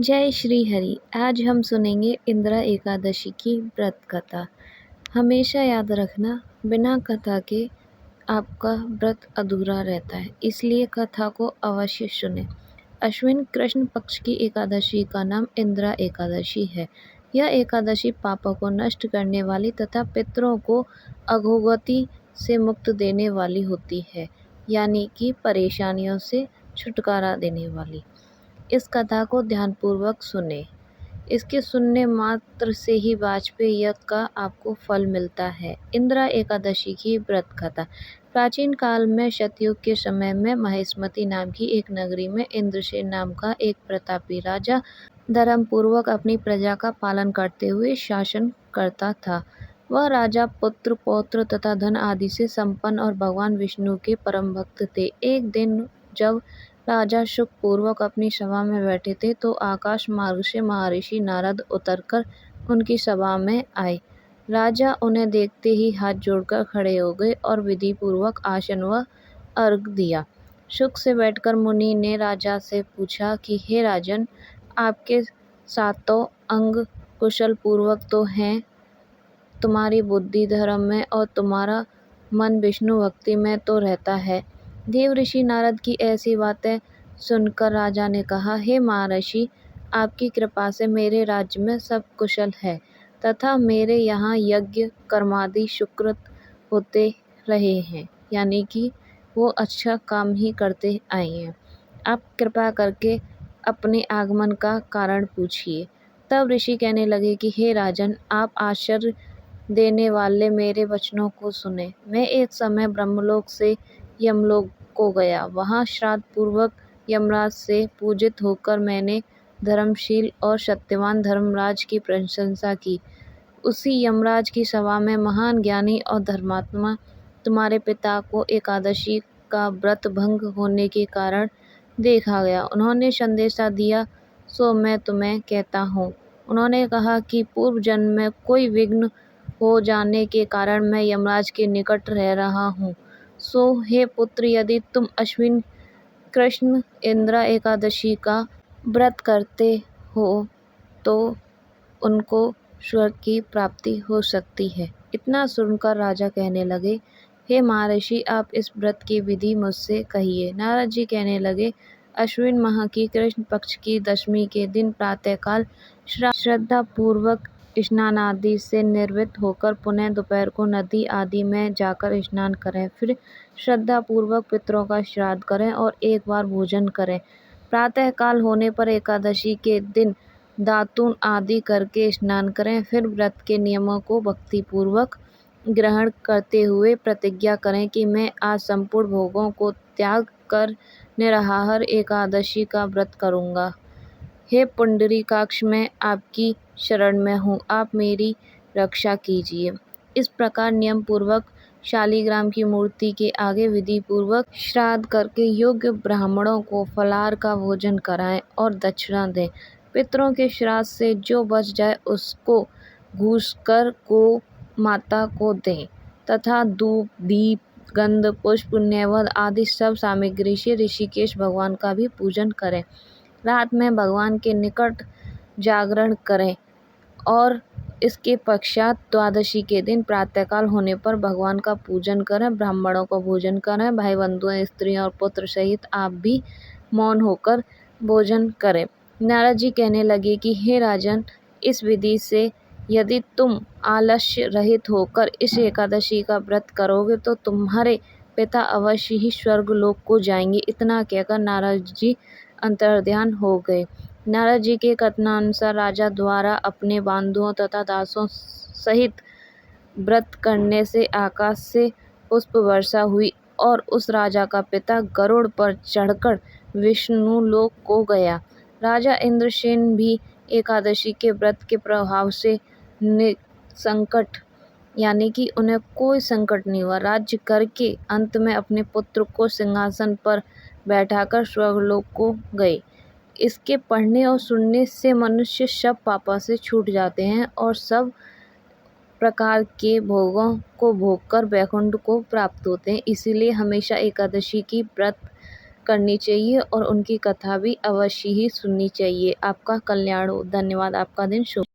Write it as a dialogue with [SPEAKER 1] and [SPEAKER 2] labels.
[SPEAKER 1] जय श्री हरि। आज हम सुनेंगे इंदिरा एकादशी की व्रत कथा। हमेशा याद रखना, बिना कथा के आपका व्रत अधूरा रहता है, इसलिए कथा को अवश्य सुने। अश्विन कृष्ण पक्ष की एकादशी का नाम इंदिरा एकादशी है। यह एकादशी पापों को नष्ट करने वाली तथा पितरों को अधोगति से मुक्त देने वाली होती है, यानी कि परेशानियों से छुटकारा देने वाली। इस कथा को ध्यानपूर्वक सुने। इसके सुनने मात्र से ही वाजपेय यज्ञ का आपको फल मिलता है। इंदिरा एकादशी की व्रत कथा। प्राचीन काल में सतयुग के समय में महेश्मती नाम की एक नगरी में इंद्रसेन नाम का एक प्रतापी राजा धर्मपूर्वक अपनी प्रजा का पालन करते हुए शासन करता था। वह राजा पुत्र पौत्र तथा धन आदि से संपन्न और भगवान विष्णु के परम भक्त थे। एक दिन जब राजा सुखपूर्वक अपनी सभा में बैठे थे तो आकाश मार्ग से महर्षि नारद उतरकर उनकी सभा में आए। राजा उन्हें देखते ही हाथ जोड़कर खड़े हो गए और विधि पूर्वक आसन व अर्घ दिया। सुख से बैठकर मुनि ने राजा से पूछा कि हे राजन, आपके सातों अंग कुशल पूर्वक तो हैं, तुम्हारी बुद्धि धर्म में और तुम्हारा मन विष्णु भक्ति में तो रहता है। देवऋषि नारद की ऐसी बातें सुनकर राजा ने कहा, हे महर्षि, आपकी कृपा से मेरे राज्य में सब कुशल है तथा मेरे यहाँ यज्ञ कर्मादि सुकृत होते रहे हैं, यानी कि वो अच्छा काम ही करते आए हैं। आप कृपा करके अपने आगमन का कारण पूछिए। तब ऋषि कहने लगे कि हे राजन, आप आश्चर्य देने वाले मेरे वचनों को सुने। मैं एक समय ब्रह्मलोक से यमलोक को गया। वहाँ श्राद्ध पूर्वक यमराज से पूजित होकर मैंने धर्मशील और सत्यवान धर्मराज की प्रशंसा की। उसी यमराज की सभा में महान ज्ञानी और धर्मात्मा तुम्हारे पिता को एकादशी का व्रत भंग होने के कारण देखा गया। उन्होंने संदेशा दिया, सो मैं तुम्हें कहता हूँ। उन्होंने कहा कि पूर्व जन्म में कोई विघ्न हो जाने के कारण मैं यमराज के निकट रह रहा हूँ। सो हे पुत्र, यदि तुम अश्विन कृष्ण इंदिरा एकादशी का व्रत करते हो तो उनको स्वर्ग की प्राप्ति हो सकती है। इतना सुनकर राजा कहने लगे, हे महर्षि, आप इस व्रत की विधि मुझसे कहिए। नारद जी कहने लगे, अश्विन माह की कृष्ण पक्ष की दशमी के दिन प्रातःकाल श्रद्धा पूर्वक स्नान आदि से निर्वृत्त होकर पुनः दोपहर को नदी आदि में जाकर स्नान करें। फिर श्रद्धा पूर्वक पितरों का श्राद्ध करें और एक बार भोजन करें। प्रातःकाल होने पर एकादशी के दिन दातून आदि करके स्नान करें। फिर व्रत के नियमों को भक्तिपूर्वक ग्रहण करते हुए प्रतिज्ञा करें कि मैं आज संपूर्ण भोगों को त्याग कर निराहार एकादशी का व्रत करूँगा। हे पुंडरीकाक्ष, मैं आपकी शरण में हूँ, आप मेरी रक्षा कीजिए। इस प्रकार नियम पूर्वक शालिग्राम की मूर्ति के आगे विधि पूर्वक श्राद्ध करके योग्य ब्राह्मणों को फलाहार का भोजन कराएं और दक्षिणा दें। पितरों के श्राद्ध से जो बच जाए उसको घूसकर गो माता को दें तथा धूप दीप गंध पुष्प नैवेद्य आदि सब सामग्री से ऋषिकेश भगवान का भी पूजन करें। रात में भगवान के निकट जागरण करें और इसके पश्चात द्वादशी के दिन प्रातःकाल होने पर भगवान का पूजन करें, ब्राह्मणों को भोजन करें, भाई बंधुओं स्त्रियों और पुत्र सहित आप भी मौन होकर भोजन करें। नारद जी कहने लगे कि हे राजन, इस विधि से यदि तुम आलस्य रहित होकर इस एकादशी का व्रत करोगे तो तुम्हारे पिता अवश्य ही स्वर्ग लोक को जाएंगे। इतना कहकर नारद जी अंतर्ध्यान हो गए। नारद जी के कथनानुसार राजा द्वारा अपने बंधुओं तथा दासों सहित व्रत करने से आकाश से पुष्प वर्षा हुई और उस राजा का पिता गरुड़ पर चढ़कर विष्णु लोक को गया। राजा इंद्रसेन भी एकादशी के व्रत के प्रभाव से निसंकट, यानी कि उन्हें कोई संकट नहीं हुआ, राज्य करके अंत में अपने पुत्र को सिंहासन पर बैठाकर स्वर्गलोक को गए। इसके पढ़ने और सुनने से मनुष्य सब पापों से छूट जाते हैं और सब प्रकार के भोगों को भोगकर वैकुंठ को प्राप्त होते हैं। इसीलिए हमेशा एकादशी की व्रत करनी चाहिए और उनकी कथा भी अवश्य ही सुननी चाहिए। आपका कल्याण हो। धन्यवाद। आपका दिन शुभ।